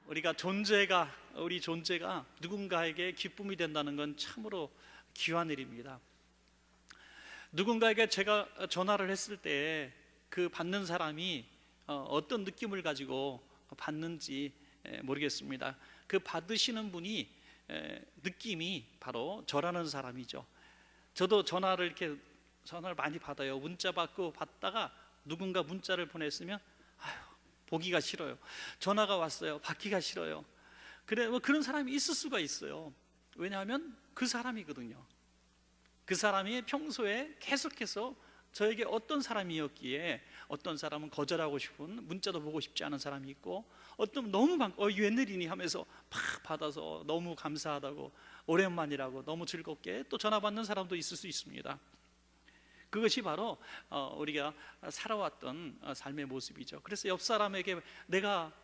우리 존재가 누군가에게 기쁨이 된다는 건 참으로 귀한 일입니다. 누군가에게 제가 전화를 했을 때 그 받는 사람이 어떤 느낌을 가지고 받는지 모르겠습니다. 그 받으시는 분이 느낌이 바로 저라는 사람이죠. 저도 전화를 많이 받아요. 문자 받다가 누군가 문자를 보냈으면 보기가 싫어요. 전화가 왔어요. 받기가 싫어요. 그런 사람이 있을 수가 있어요. 왜냐하면 그 사람이거든요. 그 사람이 평소에 계속해서 저에게 어떤 사람이었기에, 어떤 사람은 거절하고 싶은, 문자도 보고 싶지 않은 사람이 있고, 어떤 너무 웬일이니 하면서 팍 받아서 너무 감사하다고, 오랜만이라고 너무 즐겁게 또 전화 받는 사람도 있을 수 있습니다. 그것이 바로 우리가 살아왔던 삶의 모습이죠. 그래서 옆 사람에게 내가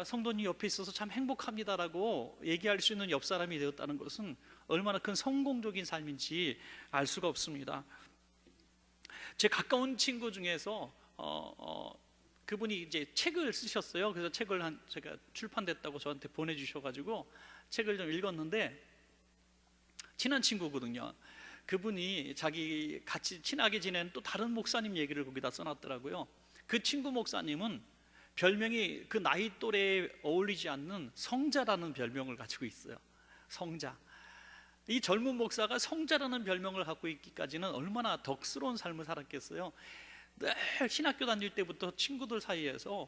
성도님 옆에 있어서 참 행복합니다라고 얘기할 수 있는 옆 사람이 되었다는 것은 얼마나 큰 성공적인 삶인지 알 수가 없습니다. 제 가까운 친구 중에서 그분이 이제 책을 쓰셨어요. 그래서 책을 제가 출판됐다고 저한테 보내주셔가지고 책을 좀 읽었는데, 친한 친구거든요. 그분이 자기 같이 친하게 지내는 또 다른 목사님 얘기를 거기다 써놨더라고요. 그 친구 목사님은 별명이 그 나이 또래에 어울리지 않는 성자라는 별명을 가지고 있어요. 성자. 이 젊은 목사가 성자라는 별명을 갖고 있기까지는 얼마나 덕스러운 삶을 살았겠어요. 늘 신학교 다닐 때부터 친구들 사이에서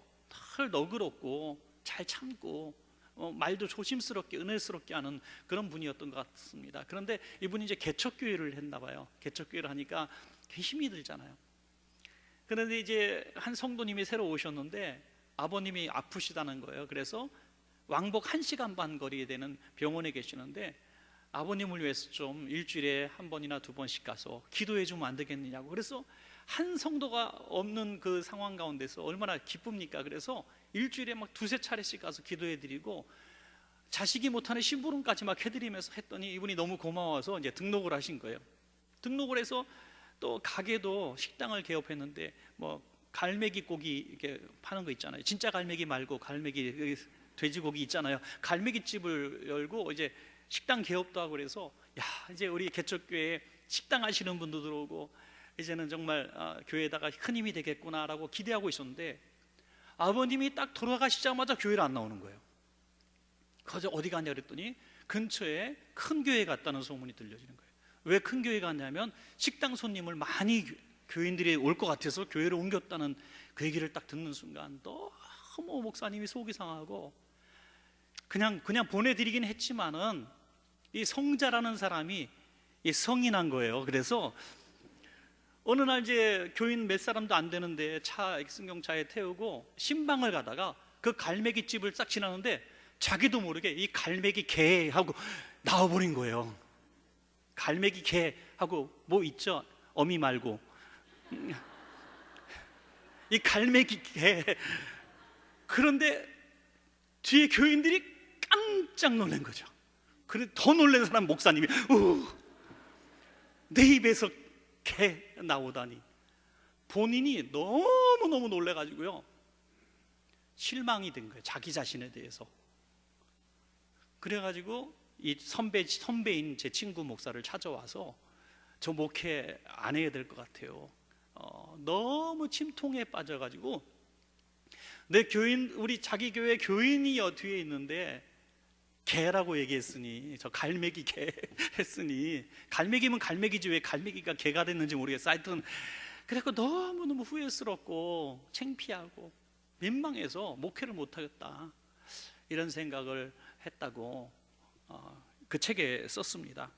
늘 너그럽고 잘 참고 말도 조심스럽게 은혜스럽게 하는 그런 분이었던 것 같습니다. 그런데 이분이 이제 개척교회를 했나 봐요. 개척교회를 하니까 힘이 들잖아요. 그런데 이제 한 성도님이 새로 오셨는데 아버님이 아프시다는 거예요. 그래서 왕복 1시간 반 거리에 되는 병원에 계시는데 아버님을 위해서 좀 일주일에 한 번이나 두 번씩 가서 기도해 주면 안 되겠느냐고. 그래서 한 성도가 없는 그 상황 가운데서 얼마나 기쁩니까? 그래서 일주일에 막 두세 차례씩 가서 기도해 드리고 자식이 못하는 심부름까지 막 해드리면서 했더니 이분이 너무 고마워서 이제 등록을 하신 거예요. 등록을 해서 또 가게도 식당을 개업했는데 뭐 갈매기 고기 이렇게 파는 거 있잖아요. 진짜 갈매기 말고 갈매기 돼지고기 있잖아요. 갈매기 집을 열고 이제 식당 개업도 하고 그래서 이제 우리 개척교회에 식당 하시는 분도 들어오고 이제는 정말 교회에다가 큰 힘이 되겠구나라고 기대하고 있었는데 아버님이 딱 돌아가시자마자 교회를 안 나오는 거예요. 그래서 어디 갔냐 그랬더니 근처에 큰 교회 갔다는 소문이 들려지는 거예요. 왜 큰 교회 갔냐면 식당 손님을 많이 교인들이 올 것 같아서 교회를 옮겼다는 그 얘기를 딱 듣는 순간 너무 목사님이 속이 상하고 그냥 보내드리긴 했지만은 이 성자라는 사람이 성인한 거예요. 그래서 어느 날 이제 교인 몇 사람도 안 되는데 승용차에 태우고 신방을 가다가 그 갈매기 집을 싹 지나는데 자기도 모르게 이 갈매기 개하고 나와버린 거예요. 갈매기 개하고 뭐 있죠? 어미 말고 이 갈매기 개. 그런데 뒤에 교인들이 깜짝 놀란 거죠. 그래 더 놀란 사람 목사님이 내 입에서 개 나오다니. 본인이 너무너무 놀래가지고요 실망이 된 거예요. 자기 자신에 대해서. 그래가지고 이 선배인 제 친구 목사를 찾아와서 저 목회 안 해야 될 것 같아요. 너무 침통에 빠져가지고 내 교인, 우리 자기 교회 교인이 뒤에 있는데 개라고 얘기했으니, 저 갈매기 개 했으니, 갈매기면 갈매기지 왜 갈매기가 개가 됐는지 모르겠어. 하여튼 그래서 너무너무 후회스럽고 창피하고 민망해서 목회를 못하겠다 이런 생각을 했다고 그 책에 썼습니다.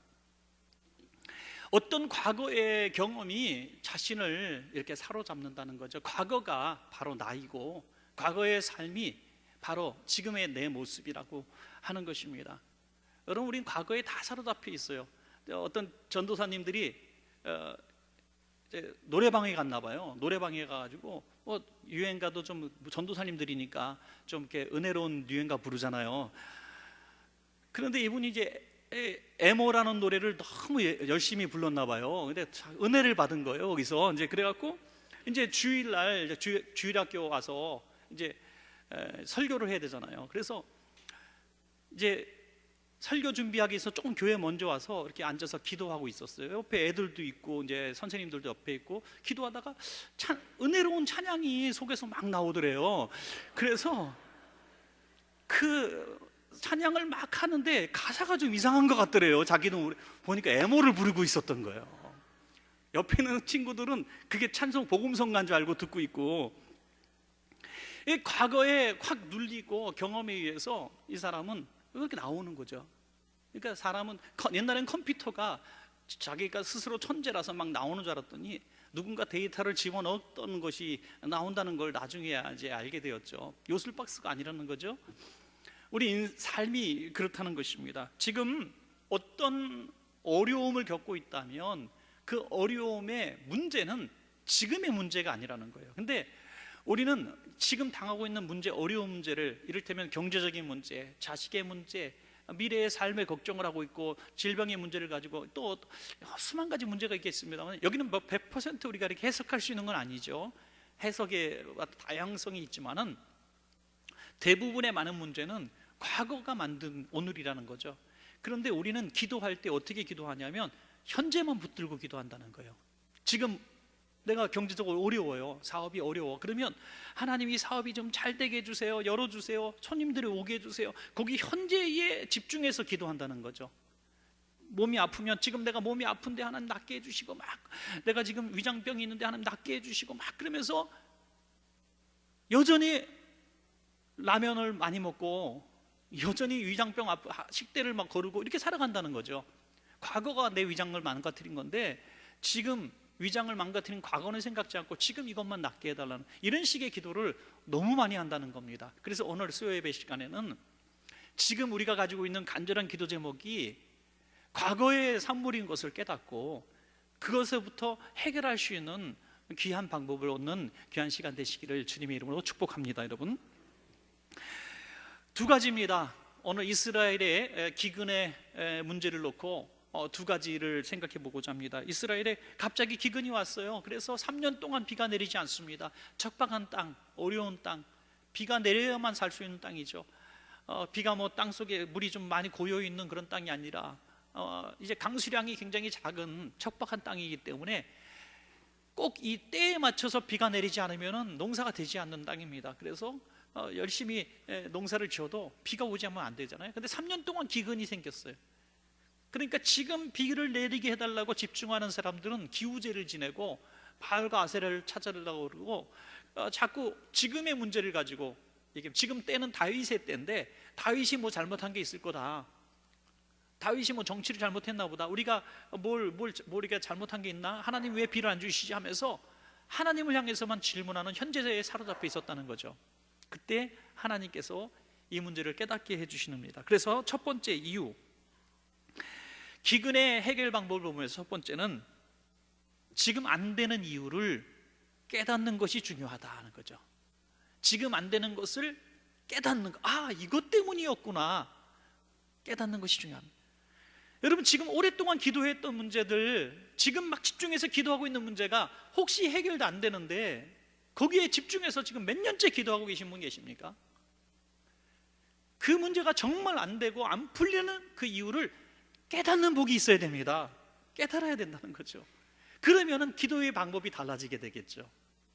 어떤 과거의 경험이 자신을 이렇게 사로잡는다는 거죠. 과거가 바로 나이고 과거의 삶이 바로 지금의 내 모습이라고 하는 것입니다. 여러분, 우린 과거에 다 사로잡혀 있어요. 어떤 전도사님들이 노래방에 갔나 봐요. 노래방에 가가지고 유행가도 좀 전도사님들이니까 좀 이렇게 은혜로운 유행가 부르잖아요. 그런데 이분이 이제 에모라는 노래를 너무 열심히 불렀나 봐요. 근데 은혜를 받은 거예요. 거기서 이제 그래갖고 이제 주일날 주일학교 와서 이제 설교를 해야 되잖아요. 그래서 이제 설교 준비하기 위해서 조금 교회 먼저 와서 이렇게 앉아서 기도하고 있었어요. 옆에 애들도 있고 이제 선생님들도 옆에 있고 기도하다가 은혜로운 찬양이 속에서 막 나오더래요. 그래서 그 찬양을 막 하는데 가사가 좀 이상한 것 같더래요. 자기는 보니까 애모를 부르고 있었던 거예요. 옆에 있는 친구들은 그게 찬송 복음성가인 줄 알고 듣고 있고, 이 과거에 확 눌리고 경험에 의해서 이 사람은 이렇게 나오는 거죠. 그러니까 사람은 옛날엔 컴퓨터가 자기가 스스로 천재라서 막 나오는 줄 알았더니 누군가 데이터를 집어넣었던 것이 나온다는 걸 나중에 이제 알게 되었죠. 요술박스가 아니라는 거죠. 우리 삶이 그렇다는 것입니다. 지금 어떤 어려움을 겪고 있다면 그 어려움의 문제는 지금의 문제가 아니라는 거예요. 근데 우리는 지금 당하고 있는 문제, 어려운 문제를 이를테면 경제적인 문제, 자식의 문제, 미래의 삶의 걱정을 하고 있고 질병의 문제를 가지고 또 수만 가지 문제가 있겠습니다만, 여기는 뭐 100% 우리가 이렇게 해석할 수 있는 건 아니죠. 해석의 다양성이 있지만은 대부분의 많은 문제는 과거가 만든 오늘이라는 거죠. 그런데 우리는 기도할 때 어떻게 기도하냐면 현재만 붙들고 기도한다는 거예요. 지금 내가 경제적으로 어려워요. 사업이 어려워. 그러면 하나님 이 사업이 좀 잘 되게 해주세요. 열어주세요. 손님들이 오게 해주세요. 거기 현재에 집중해서 기도한다는 거죠. 몸이 아프면 지금 내가 몸이 아픈데 하나님 낫게 해주시고, 막 내가 지금 위장병이 있는데 하나님 낫게 해주시고, 막 그러면서 여전히 라면을 많이 먹고 여전히 위장병 식대를 막 거르고 이렇게 살아간다는 거죠. 과거가 내 위장을 망가뜨린 건데 지금 위장을 망가뜨린 과거는 생각지 않고 지금 이것만 낫게 해달라는 이런 식의 기도를 너무 많이 한다는 겁니다. 그래서 오늘 수요예배 시간에는 지금 우리가 가지고 있는 간절한 기도 제목이 과거의 산물인 것을 깨닫고 그것에부터 해결할 수 있는 귀한 방법을 얻는 귀한 시간 되시기를 주님의 이름으로 축복합니다. 여러분, 두 가지입니다. 오늘 이스라엘의 기근의 문제를 놓고 두 가지를 생각해 보고자 합니다. 이스라엘에 갑자기 기근이 왔어요. 그래서 3년 동안 비가 내리지 않습니다. 척박한 땅, 어려운 땅, 비가 내려야만 살 수 있는 땅이죠. 비가 뭐 땅 속에 물이 좀 많이 고여 있는 그런 땅이 아니라 이제 강수량이 굉장히 작은 척박한 땅이기 때문에 꼭 이 때에 맞춰서 비가 내리지 않으면 농사가 되지 않는 땅입니다. 그래서 열심히 농사를 지어도 비가 오지 않으면 안 되잖아요. 근데 3년 동안 기근이 생겼어요. 그러니까 지금 비를 내리게 해달라고 집중하는 사람들은 기우제를 지내고 바알과 아세라를 찾아내려고 그러고 자꾸 지금의 문제를 가지고 지금 때는 다윗의 때인데 다윗이 뭐 잘못한 게 있을 거다, 다윗이 뭐 정치를 잘못했나 보다, 우리가 뭘 우리가 잘못한 게 있나, 하나님 왜 비를 안 주시지 하면서 하나님을 향해서만 질문하는 현재에 사로잡혀 있었다는 거죠. 그때 하나님께서 이 문제를 깨닫게 해주시는입니다. 그래서 첫 번째 이유, 기근의 해결 방법을 보면서 첫 번째는 지금 안 되는 이유를 깨닫는 것이 중요하다는 거죠. 지금 안 되는 것을 깨닫는 거, 이것 때문이었구나, 깨닫는 것이 중요합니다. 여러분, 지금 오랫동안 기도했던 문제들, 지금 막 집중해서 기도하고 있는 문제가 혹시 해결도 안 되는데 거기에 집중해서 지금 몇 년째 기도하고 계신 분 계십니까? 그 문제가 정말 안 되고 안 풀리는 그 이유를 깨닫는 복이 있어야 됩니다. 깨달아야 된다는 거죠. 그러면은 기도의 방법이 달라지게 되겠죠.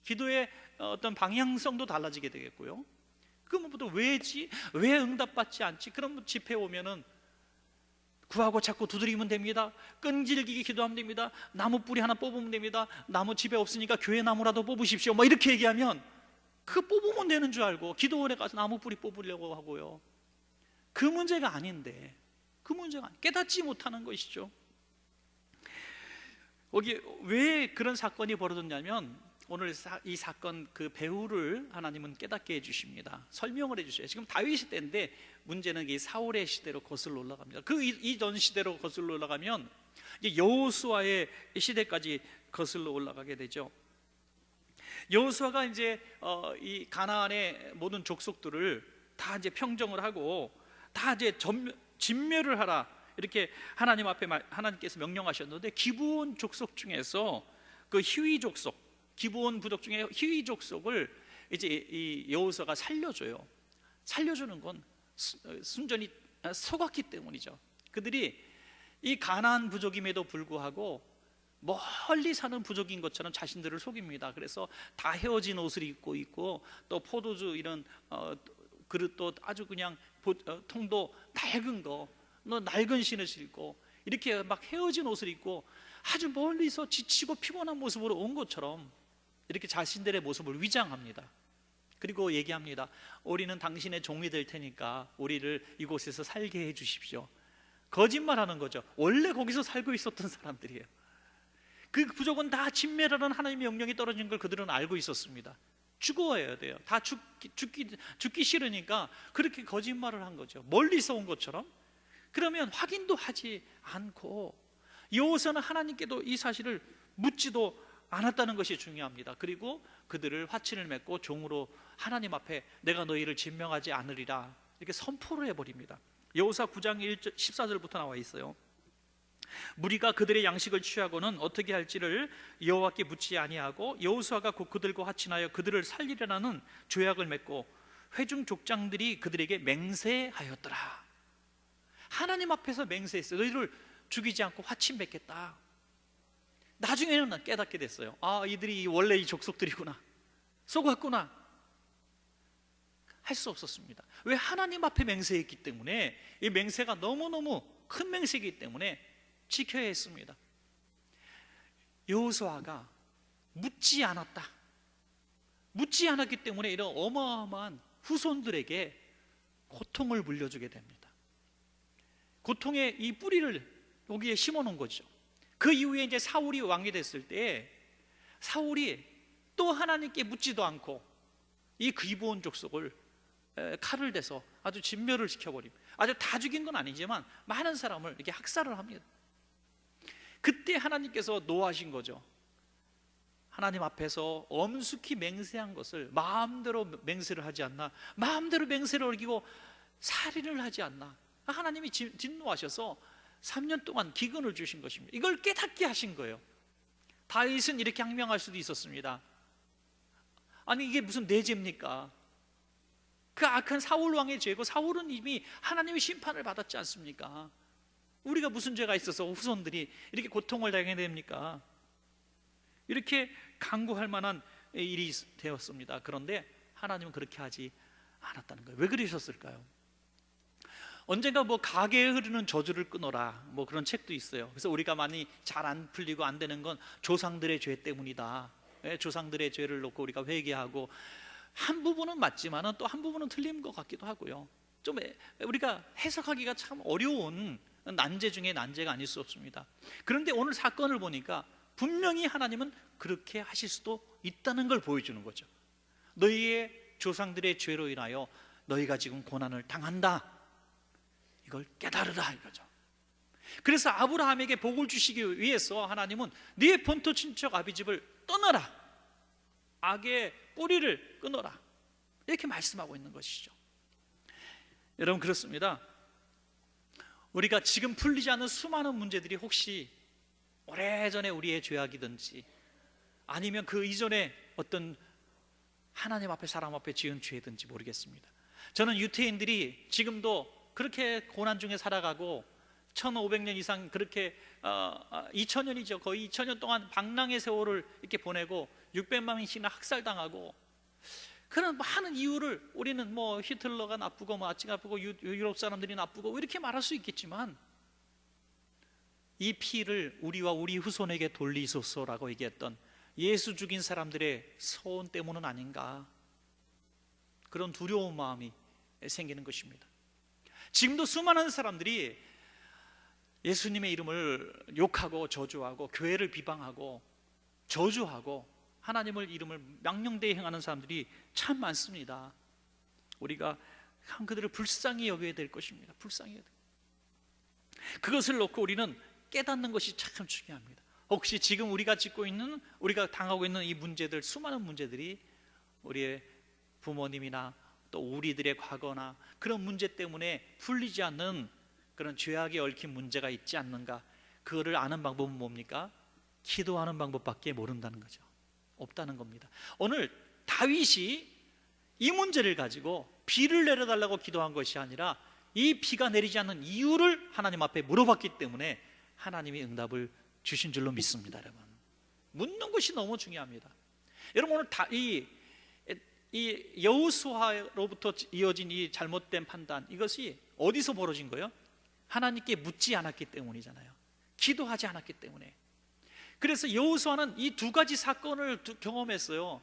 기도의 어떤 방향성도 달라지게 되겠고요. 그러면 왜지? 왜 응답받지 않지? 그럼 집회 오면은 구하고 자꾸 두드리면 됩니다. 끈질기게 기도하면 됩니다. 나무 뿌리 하나 뽑으면 됩니다. 나무 집에 없으니까 교회 나무라도 뽑으십시오, 뭐 이렇게 얘기하면 그 뽑으면 되는 줄 알고 기도원에 가서 나무 뿌리 뽑으려고 하고요. 그 문제가 아닌데, 그 문제가 깨닫지 못하는 것이죠. 여기 왜 그런 사건이 벌어졌냐면 오늘 이 사건 그 배후를 하나님은 깨닫게 해주십니다. 설명을 해주셔요. 지금 다윗의 때인데 문제는 이 사울의 시대로 거슬러 올라갑니다. 그 이전 시대로 거슬러 올라가면 이제 여호수아의 시대까지 거슬러 올라가게 되죠. 여호수아가 이제 이 가나안의 모든 족속들을 다 이제 평정을 하고 다 이제 진멸을 하라, 이렇게 하나님 앞에 하나님께서 명령하셨는데 기브온 족속 중에서 그 히위 족속, 기브온 부족 중에 히위 족속을 이제 이 여호수아가 살려줘요. 살려주는 건 순전히 속았기 때문이죠. 그들이 이 가나안 부족임에도 불구하고 멀리 사는 부족인 것처럼 자신들을 속입니다. 그래서 다 헤어진 옷을 입고 있고, 또 포도주 이런 그릇도 아주 그냥 통도 낡은 거, 낡은 신을 신고 이렇게 막 헤어진 옷을 입고 아주 멀리서 지치고 피곤한 모습으로 온 것처럼 이렇게 자신들의 모습을 위장합니다. 그리고 얘기합니다. 우리는 당신의 종이 될 테니까 우리를 이곳에서 살게 해 주십시오. 거짓말하는 거죠. 원래 거기서 살고 있었던 사람들이에요. 그 부족은 다 진멸하는 하나님의 명령이 떨어진 걸 그들은 알고 있었습니다. 죽어야 돼요. 다 죽기 싫으니까 그렇게 거짓말을 한 거죠. 멀리서 온 것처럼. 그러면 확인도 하지 않고, 여호수아는 하나님께도 이 사실을 묻지도 않았다는 것이 중요합니다. 그리고 그들을 화친을 맺고 종으로 하나님 앞에 내가 너희를 진명하지 않으리라 이렇게 선포를 해버립니다. 여호수아 9장 14절부터 나와 있어요. 무리가 그들의 양식을 취하고는 어떻게 할지를 여호와께 묻지 아니하고 여호수아가 곧 그들과 화친하여 그들을 살리려는 조약을 맺고 회중 족장들이 그들에게 맹세하였더라. 하나님 앞에서 맹세했어요. 너희를 죽이지 않고 화친 맺겠다. 나중에는 깨닫게 됐어요. 아, 이들이 원래 이 족속들이구나, 속았구나. 할 수 없었습니다. 왜? 하나님 앞에 맹세했기 때문에. 이 맹세가 너무너무 큰 맹세이기 때문에 지켜야 했습니다. 여호수아가 묻지 않았다. 묻지 않았기 때문에 이런 어마어마한 후손들에게 고통을 물려주게 됩니다. 고통의 이 뿌리를 여기에 심어놓은 거죠. 그 이후에 이제 사울이 왕이 됐을 때 사울이 또 하나님께 묻지도 않고 이 기브온 족속을 칼을 대서 아주 진멸을 시켜버립니다. 아주 다 죽인 건 아니지만 많은 사람을 이렇게 학살을 합니다. 그때 하나님께서 노하신 거죠. 하나님 앞에서 엄숙히 맹세한 것을 마음대로 맹세를 하지 않나, 마음대로 맹세를 어기고 살인을 하지 않나. 하나님이 진노하셔서 3년 동안 기근을 주신 것입니다. 이걸 깨닫게 하신 거예요. 다윗은 이렇게 항명할 수도 있었습니다. 아니, 이게 무슨 내 죄입니까? 그 악한 사울 왕의 죄고, 사울은 이미 하나님의 심판을 받았지 않습니까? 우리가 무슨 죄가 있어서 후손들이 이렇게 고통을 당해야 됩니까? 이렇게 간구할 만한 일이 되었습니다. 그런데 하나님은 그렇게 하지 않았다는 거예요. 왜 그러셨을까요? 언젠가 뭐 가게에 흐르는 저주를 끊어라, 뭐 그런 책도 있어요. 그래서 우리가 많이 잘 안 풀리고 안 되는 건 조상들의 죄 때문이다. 조상들의 죄를 놓고 우리가 회개하고, 한 부분은 맞지만은 또 한 부분은 틀린 것 같기도 하고요. 좀 우리가 해석하기가 참 어려운 난제 중에 난제가 아닐 수 없습니다. 그런데 오늘 사건을 보니까 분명히 하나님은 그렇게 하실 수도 있다는 걸 보여주는 거죠. 너희의 조상들의 죄로 인하여 너희가 지금 고난을 당한다, 이걸 깨달으라 이거죠. 그래서 아브라함에게 복을 주시기 위해서 하나님은 네 본토 친척 아비집을 떠나라, 악의 뿌리를 끊어라, 이렇게 말씀하고 있는 것이죠. 여러분, 그렇습니다. 우리가 지금 풀리지 않은 수많은 문제들이 혹시 오래전에 우리의 죄악이든지 아니면 그 이전에 어떤 하나님 앞에 사람 앞에 지은 죄든지 모르겠습니다. 저는 유태인들이 지금도 그렇게 고난 중에 살아가고 1500년 이상 그렇게 2000년이죠. 거의 2000년 동안 방랑의 세월을 이렇게 보내고 600만 명씩이나 학살당하고, 그런 많은 이유를 우리는 뭐 히틀러가 나쁘고 뭐 아치가 나쁘고 유럽 사람들이 나쁘고 이렇게 말할 수 있겠지만, 이 피를 우리와 우리 후손에게 돌리소서라고 얘기했던 예수 죽인 사람들의 서원 때문은 아닌가, 그런 두려운 마음이 생기는 것입니다. 지금도 수많은 사람들이 예수님의 이름을 욕하고 저주하고 교회를 비방하고 저주하고 하나님의 이름을 망령되이 행하는 사람들이 참 많습니다. 우리가 그들을 불쌍히 여겨야 될 것입니다. 불쌍히 여겨야 될. 그것을 놓고 우리는 깨닫는 것이 참 중요합니다. 혹시 지금 우리가 우리가 당하고 있는 이 문제들, 수많은 문제들이 우리의 부모님이나 또 우리들의 과거나 그런 문제 때문에 풀리지 않는 그런 죄악에 얽힌 문제가 있지 않는가, 그거를 아는 방법은 뭡니까? 기도하는 방법밖에 모른다는 거죠. 없다는 겁니다. 오늘 다윗이 이 문제를 가지고 비를 내려달라고 기도한 것이 아니라 이 비가 내리지 않는 이유를 하나님 앞에 물어봤기 때문에 하나님이 응답을 주신 줄로 믿습니다. 여러분, 묻는 것이 너무 중요합니다. 여러분, 오늘 이 여호수아로부터 이어진 이 잘못된 판단, 이것이 어디서 벌어진 거예요? 하나님께 묻지 않았기 때문이잖아요. 기도하지 않았기 때문에. 그래서 여호수아는 이 두 가지 사건을 경험했어요.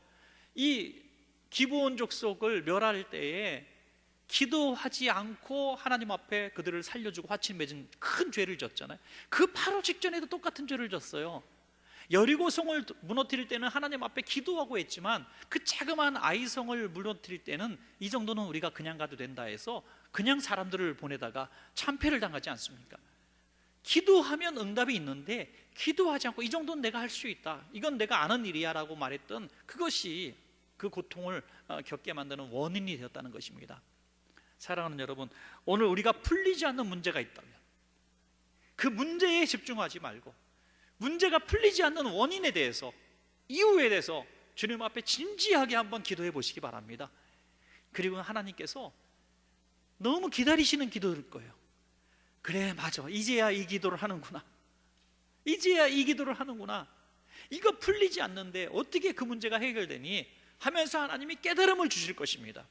이 기브온 족속을 멸할 때에 기도하지 않고 하나님 앞에 그들을 살려주고 화친을 맺은 큰 죄를 졌잖아요. 그 바로 직전에도 똑같은 죄를 졌어요. 여리고성을 무너뜨릴 때는 하나님 앞에 기도하고 했지만 그 자그마한 아이성을 무너뜨릴 때는 이 정도는 우리가 그냥 가도 된다 해서 그냥 사람들을 보내다가 참패를 당하지 않습니까? 기도하면 응답이 있는데 기도하지 않고 이 정도는 내가 할 수 있다, 이건 내가 아는 일이야 라고 말했던 그것이 그 고통을 겪게 만드는 원인이 되었다는 것입니다. 사랑하는 여러분, 오늘 우리가 풀리지 않는 문제가 있다면 그 문제에 집중하지 말고 문제가 풀리지 않는 원인에 대해서, 이유에 대해서 주님 앞에 진지하게 한번 기도해 보시기 바랍니다. 그리고 하나님께서 너무 기다리시는 기도일 거예요. 그래, 맞아, 이제야 이 기도를 하는구나, 이제야 이 기도를 하는구나, 이거 풀리지 않는데 어떻게 그 문제가 해결되니 하면서 하나님이 깨달음을 주실 것입니다.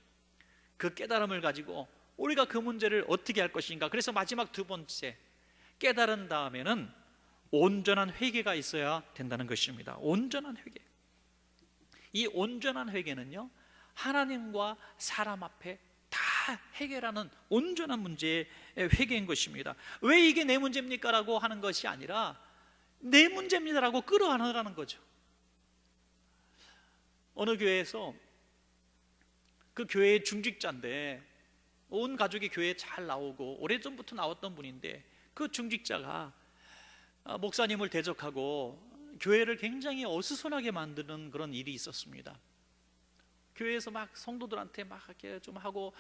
그 깨달음을 가지고 우리가 그 문제를 어떻게 할 것인가. 그래서 마지막 두 번째, 깨달은 다음에는 온전한 회개가 있어야 된다는 것입니다. 온전한 회개. 이 온전한 회개는요, 하나님과 사람 앞에 다 해결하는 온전한 문제의 회개인 것입니다. 왜 이게 내 문제입니까? 라고 하는 것이 아니라 내 문제입니다 라고 끌어안으라는 거죠. 어느 교회에서 그 교회의 중직자인데, 온 가족이 교회에 잘 나오고 오래전부터 나왔던 분인데, 그 중직자가 목사님을 대적하고 교회를 굉장히 어수선하게 만드는 그런 일이 있었습니다. 교회에서 막 성도들한테 막 이렇게 좀 하고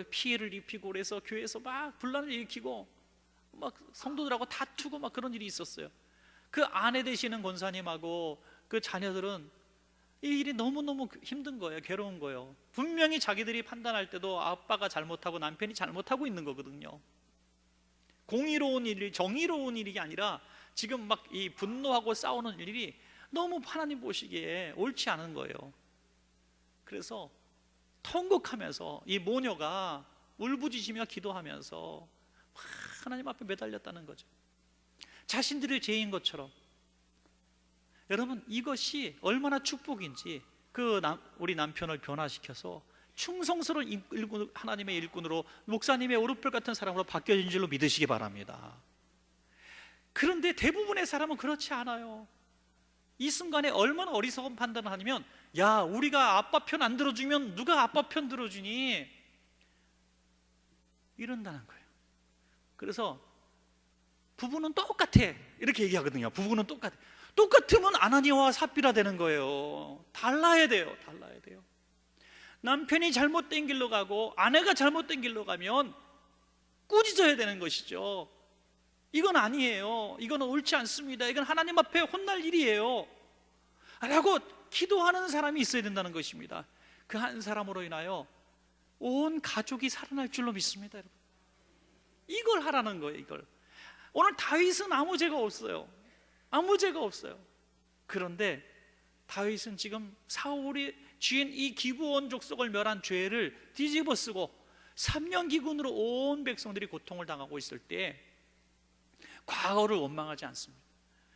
피해를 입히고, 그래서 교회에서 막 분란을 일으키고 막 성도들하고 다투고 막 그런 일이 있었어요. 그 아내 되시는 권사님하고 그 자녀들은 이 일이 너무너무 힘든 거예요. 괴로운 거예요. 분명히 자기들이 판단할 때도 아빠가 잘못하고 남편이 잘못하고 있는 거거든요. 공의로운 일이, 정의로운 일이 아니라 지금 막 이 분노하고 싸우는 일이 너무 하나님 보시기에 옳지 않은 거예요. 그래서 통곡하면서 이 모녀가 울부짖으며 기도하면서 하나님 앞에 매달렸다는 거죠. 자신들의 죄인 것처럼. 여러분, 이것이 얼마나 축복인지 우리 남편을 변화시켜서 충성스러운 하나님의 일꾼으로, 목사님의 오른팔 같은 사람으로 바뀌어진 줄로 믿으시기 바랍니다. 그런데 대부분의 사람은 그렇지 않아요. 이 순간에 얼마나 어리석은 판단을 하냐면, 야, 우리가 아빠 편 안 들어주면 누가 아빠 편 들어주니? 이런다는 거예요. 그래서 부부는 똑같아 이렇게 얘기하거든요. 부부는 똑같으면 아나니아와 삽비라 되는 거예요. 달라야 돼요. 달라야 돼요. 남편이 잘못된 길로 가고 아내가 잘못된 길로 가면 꾸짖어야 되는 것이죠. 이건 아니에요, 이건 옳지 않습니다, 이건 하나님 앞에 혼날 일이에요 라고 기도하는 사람이 있어야 된다는 것입니다. 그 한 사람으로 인하여 온 가족이 살아날 줄로 믿습니다. 여러분, 이걸 하라는 거예요. 이걸. 오늘 다윗은 아무 죄가 없어요. 아무 죄가 없어요. 그런데 다윗은 지금 사울이 쥐인 이 기브온 족속을 멸한 죄를 뒤집어 쓰고 3년 기근으로 온 백성들이 고통을 당하고 있을 때 과거를 원망하지 않습니다.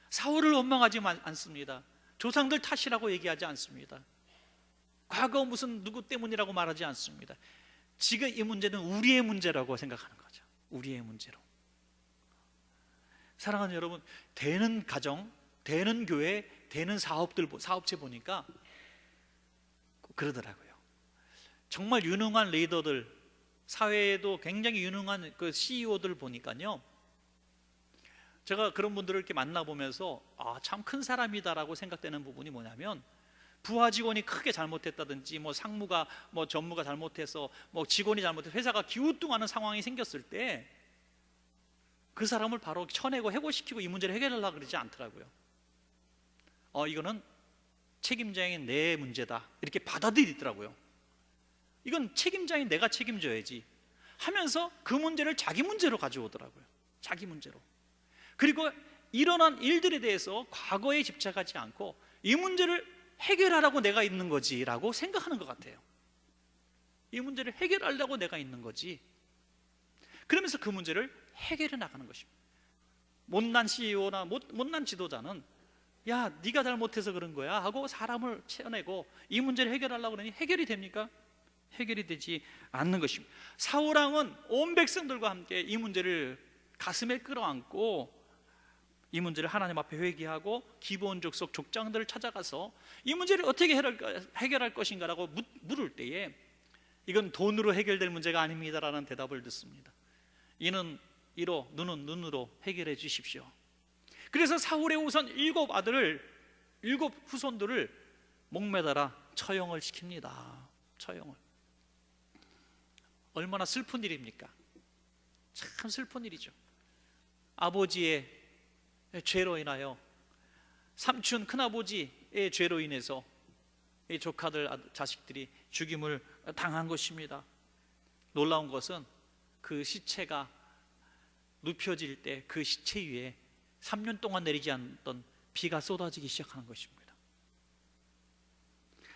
사울을 원망하지 않습니다. 조상들 탓이라고 얘기하지 않습니다. 과거 무슨 누구 때문이라고 말하지 않습니다. 지금 이 문제는 우리의 문제라고 생각하는 거죠. 우리의 문제로. 사랑하는 여러분, 되는 가정, 되는 교회, 되는 사업체 보니까 그러더라고요. 정말 유능한 리더들, 사회에도 굉장히 유능한 그 CEO들 보니까요, 제가 그런 분들을 이렇게 만나보면서 참 큰 사람이다라고 생각되는 부분이 뭐냐면, 부하 직원이 크게 잘못했다든지, 뭐 상무가 뭐 전무가 잘못해서 뭐 직원이 잘못해서 회사가 기우뚱하는 상황이 생겼을 때 그 사람을 바로 쳐내고 해고시키고 이 문제를 해결하려고 그러지 않더라고요. 이거는 책임자인 내 문제다 이렇게 받아들이더라고요. 이건 책임자인 내가 책임져야지. 하면서 그 문제를 자기 문제로 가져오더라고요. 자기 문제로. 그리고 일어난 일들에 대해서 과거에 집착하지 않고 이 문제를 해결하라고 내가 있는 거지라고 생각하는 것 같아요. 이 문제를 해결하려고 내가 있는 거지. 그러면서 그 문제를 해결해 나가는 것입니다. 못난 CEO나 못난 지도자는 야, 네가 잘못해서 그런 거야 하고 사람을 채워내고 이 문제를 해결하려고 그러니 해결이 됩니까? 해결이 되지 않는 것입니다. 사울왕은 온 백성들과 함께 이 문제를 가슴에 끌어안고 이 문제를 하나님 앞에 회개하고 기브온 족속 족장들을 찾아가서 이 문제를 어떻게 해결할 것인가라고 물을 때에 이건 돈으로 해결될 문제가 아닙니다라는 대답을 듣습니다. 이는 이로 눈은 눈으로 해결해 주십시오. 그래서 사울의 우선 7 후손들을 목매달아 처형을 시킵니다. 처형을. 얼마나 슬픈 일입니까? 참 슬픈 일이죠. 아버지의 죄로 인하여, 삼촌 큰아버지의 죄로 인해서 이 조카들 자식들이 죽임을 당한 것입니다. 놀라운 것은 그 시체가 눕혀질 때 그 시체 위에 3년 동안 내리지 않던 비가 쏟아지기 시작하는 것입니다.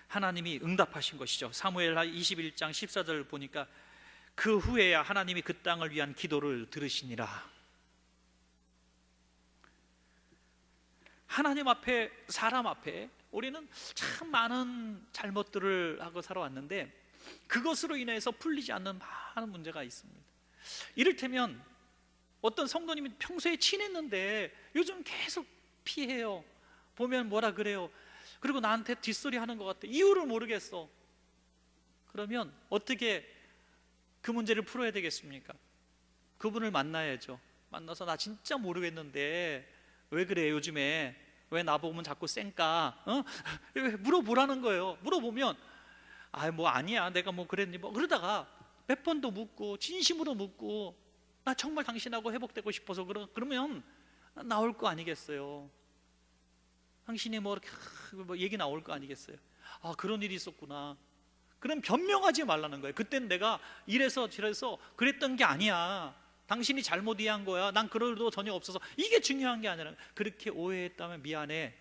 하나님이 응답하신 것이죠. 사무엘하 21장 14절을 보니까 그 후에야 하나님이 그 땅을 위한 기도를 들으시니라. 하나님 앞에, 사람 앞에 우리는 참 많은 잘못들을 하고 살아왔는데 그것으로 인해서 풀리지 않는 많은 문제가 있습니다. 이를테면 어떤 성도님이 평소에 친했는데 요즘 계속 피해요. 보면 뭐라 그래요. 그리고 나한테 뒷소리 하는 것 같아. 이유를 모르겠어. 그러면 어떻게 그 문제를 풀어야 되겠습니까? 그분을 만나야죠. 만나서 나 진짜 모르겠는데 왜 그래 요즘에 왜 나보면 자꾸 쌩까? 물어보라는 거예요. 물어보면 뭐 아니야 내가 뭐 그랬니 뭐 그러다가 몇 번 더 묻고 진심으로 묻고 나 정말 당신하고 회복되고 싶어서 그러면 나올 거 아니겠어요. 당신이 뭐 이렇게 얘기 나올 거 아니겠어요. 아 그런 일이 있었구나. 그럼 변명하지 말라는 거예요. 그때는 내가 이래서 저래서 그랬던 게 아니야. 당신이 잘못 이해한 거야. 난 그럴 일도 전혀 없어서. 이게 중요한 게 아니라 그렇게 오해했다면 미안해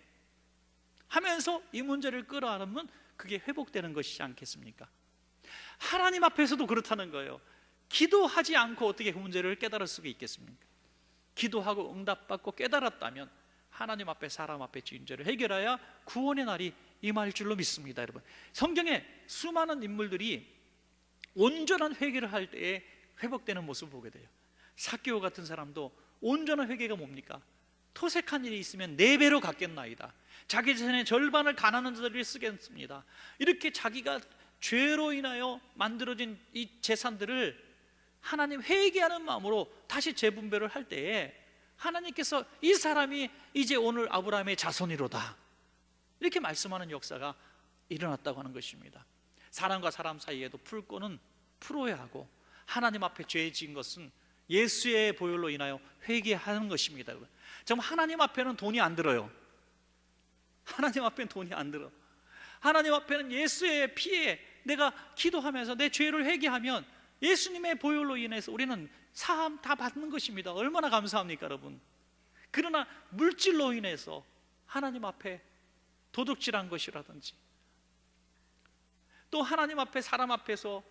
하면서 이 문제를 끌어안으면 그게 회복되는 것이지 않겠습니까? 하나님 앞에서도 그렇다는 거예요. 기도하지 않고 어떻게 그 문제를 깨달을 수가 있겠습니까? 기도하고 응답받고 깨달았다면 하나님 앞에 사람 앞에 문제를 해결해야 구원의 날이 임할 줄로 믿습니다. 여러분, 성경에 수많은 인물들이 온전한 회개를 할 때에 회복되는 모습을 보게 돼요. 삭개오 같은 사람도 온전한 회개가 뭡니까? 토색한 일이 있으면 4배로 갚겠나이다. 자기 재산의 절반을 가난한 자들이 쓰겠습니다. 이렇게 자기가 죄로 인하여 만들어진 이 재산들을 하나님 회개하는 마음으로 다시 재분배를 할 때에 하나님께서 이 사람이 이제 오늘 아브라함의 자손이로다 이렇게 말씀하는 역사가 일어났다고 하는 것입니다. 사람과 사람 사이에도 풀 거는 풀어야 하고 하나님 앞에 죄 지은 것은 예수의 보혈로 인하여 회개하는 것입니다. 정말 하나님 앞에는 돈이 안 들어요. 하나님 앞에는 돈이 안 들어. 하나님 앞에는 예수의 피에 내가 기도하면서 내 죄를 회개하면 예수님의 보혈로 인해서 우리는 사함 다 받는 것입니다. 얼마나 감사합니까 여러분. 그러나 물질로 인해서 하나님 앞에 도둑질한 것이라든지 또 하나님 앞에 사람 앞에서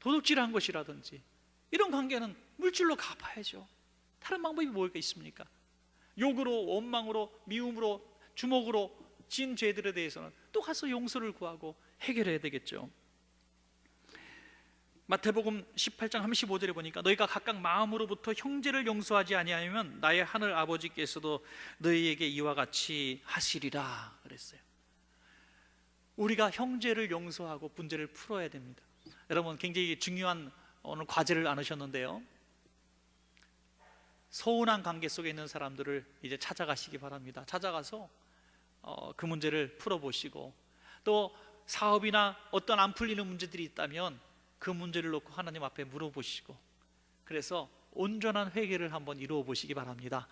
도둑질한 것이라든지 이런 관계는 물질로 갚아야죠. 다른 방법이 뭐가 있습니까? 욕으로, 원망으로, 미움으로, 주먹으로 지은 죄들에 대해서는 또 가서 용서를 구하고 해결해야 되겠죠. 마태복음 18장 35절에 보니까 너희가 각각 마음으로부터 형제를 용서하지 아니하면 나의 하늘 아버지께서도 너희에게 이와 같이 하시리라 그랬어요. 우리가 형제를 용서하고 문제를 풀어야 됩니다. 여러분 굉장히 중요한 오늘 과제를 나누셨는데요, 서운한 관계 속에 있는 사람들을 이제 찾아가시기 바랍니다. 찾아가서 그 문제를 풀어보시고 또 사업이나 어떤 안 풀리는 문제들이 있다면 그 문제를 놓고 하나님 앞에 물어보시고 그래서 온전한 회개를 한번 이루어 보시기 바랍니다.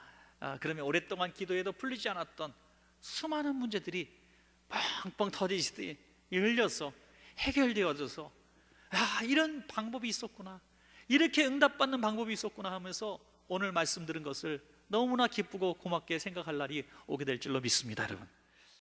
그러면 오랫동안 기도해도 풀리지 않았던 수많은 문제들이 뻥뻥 터지듯이 열려서 해결되어져서 이런 방법이 있었구나, 이렇게 응답받는 방법이 있었구나 하면서 오늘 말씀 들은 것을 너무나 기쁘고 고맙게 생각할 날이 오게 될 줄로 믿습니다, 여러분.